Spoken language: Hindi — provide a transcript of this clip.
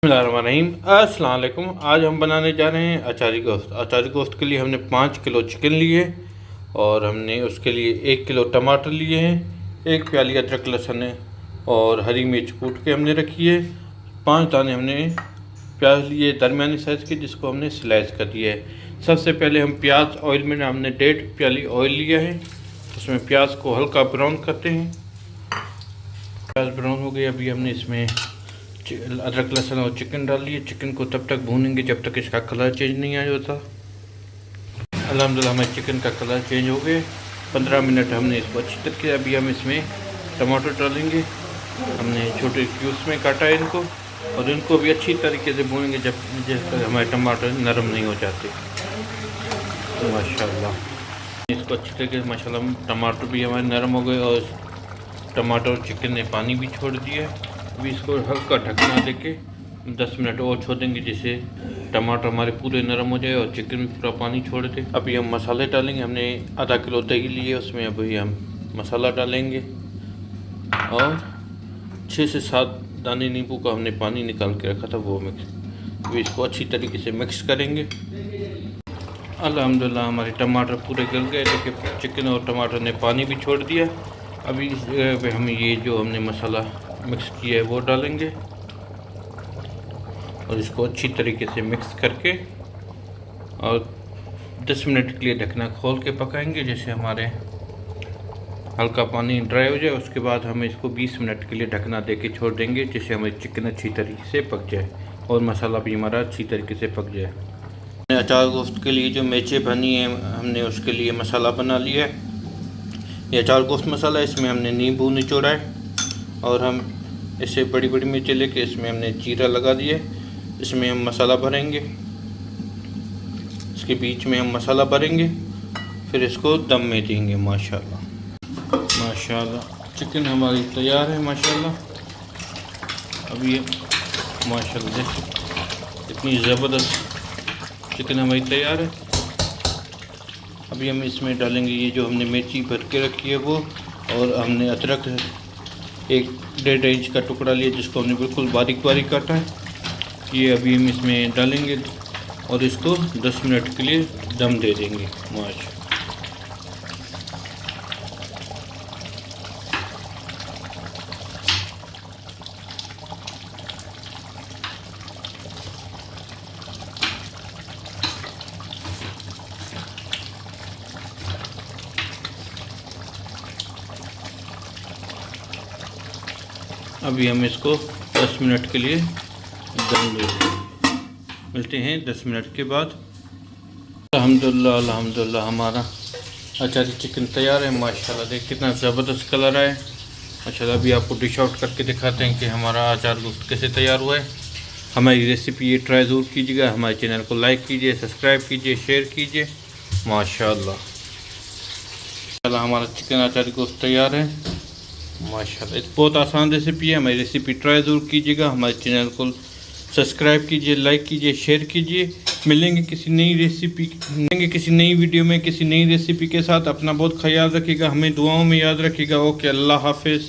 बिस्मिल्लाहिर्रहमानिर्रहीम। अस्सलाम वालेकुम। आज हम बनाने जा रहे हैं अचारी गोश्त। अचारी गोश्त के लिए हमने 5 किलो चिकन लिए और हमने उसके लिए 1 किलो टमाटर लिए हैं, 1 प्याली अदरक लहसुन और हरी मिर्च कूट के हमने रखी है। 5 दाने हमने प्याज लिए दरमियानी साइज़ के, जिसको हमने स्लाइस कर दिया है। सबसे पहले हम प्याज ऑयल में हमने 1.5 प्याली ऑयल लिया है, उसमें प्याज को हल्का ब्राउन करते हैं। प्याज ब्राउन हो गई, अभी हमने इसमें अदरक लहसुन और चिकन डाल लिए। चिकन को तब तक भूनेंगे जब तक इसका कलर चेंज नहीं आ जाता। अल्हम्दुलिल्लाह हमारे चिकन का कलर चेंज हो गए। 15 मिनट हमने इसको अच्छी तरह किया। अभी हम इसमें टमाटर डालेंगे। हमने छोटे क्यूब्स में काटा है इनको और इनको भी अच्छी तरीके से भूनेंगे जब तक हमारे टमाटर नरम नहीं हो जाते। तो माशाल्लाह इसको अच्छी तरीके से माशाल्लाह टमाटर भी हमारे नरम हो गए और टमाटर और चिकन ने पानी भी छोड़ दिया। अभी इसको हल्का ढकना देके 10 मिनट और छोड़ देंगे, जिससे टमाटर हमारे पूरे नरम हो जाए और चिकन भी पूरा पानी छोड़ दे। अभी हम मसाले डालेंगे। हमने आधा किलो दही लिए, उसमें अभी हम मसाला डालेंगे और 6 से 7 दाने नींबू का हमने पानी निकाल के रखा था वो मिक्स। अभी इसको अच्छी तरीके से मिक्स करेंगे। अल्हम्दुलिल्लाह हमारे टमाटर पूरे गल गए। देखिए चिकन और टमाटर ने पानी भी छोड़ दिया। अभी इस जगह पे हम ये जो हमने मसाला मिक्स किया है वो डालेंगे और इसको अच्छी तरीके से मिक्स करके और 10 मिनट के लिए ढकना खोल के पकाएंगे, जैसे हमारे हल्का पानी ड्राई हो जाए। उसके बाद हम इसको 20 मिनट के लिए ढकना दे के छोड़ देंगे, जिससे हमारी चिकन अच्छी तरीके से पक जाए और मसाला भी हमारा अच्छी तरीके से पक जाए। अचार गोश्त के लिए जो मिर्चें बनी है हमने उसके लिए मसाला बना लिया है। ये अचार गोश्त मसाला, इसमें हमने नींबू निचोड़ा है और हम इसे बड़ी बड़ी मिर्चें लेके इसमें हमने जीरा लगा दिया। इसमें हम मसाला भरेंगे, इसके बीच में हम मसाला भरेंगे, फिर इसको दम में देंगे। माशाल्लाह माशाल्लाह चिकन हमारी तैयार है माशाल्लाह। अभी माशाल्लाह देखिए इतनी ज़बरदस्त चिकन हमारी तैयार है। अभी हम इसमें डालेंगे ये जो हमने मिर्ची भर के रखी है वो, और हमने अदरक 1-1.5 इंच का टुकड़ा लिया जिसको हमने बिल्कुल बारीक बारीक काटा है। ये अभी हम इसमें डालेंगे और इसको 10 मिनट के लिए दम दे देंगे। माशाल्लाह अभी हम इसको 10 मिनट के लिए दम देंगे। मिलते हैं 10 मिनट के बाद। अल्हम्दुलिल्लाह अल्हम्दुलिल्लाह हमारा अचारी चिकन तैयार है माशाल्लाह। देख कितना ज़बरदस्त कलर है माशाल्लाह। अभी आपको डिश आउट करके दिखाते हैं कि हमारा अचार गोश्त कैसे तैयार हुआ है। हमारी रेसिपी ये ट्राई ज़रूर कीजिएगा। हमारे चैनल को लाइक कीजिए, सब्सक्राइब कीजिए, शेयर कीजिए। माशाल्लाह हमारा चिकन अचारी गोश्त तैयार है माशाल्लाह। बहुत आसान रेसिपी है। हमारी रेसिपी ट्राई ज़रूर कीजिएगा। हमारे चैनल को सब्सक्राइब कीजिए, लाइक कीजिए, शेयर कीजिए। मिलेंगे किसी नई वीडियो में किसी नई रेसिपी के साथ। अपना बहुत ख्याल रखिएगा, हमें दुआओं में याद रखिएगा। ओके, अल्लाह हाफिज़।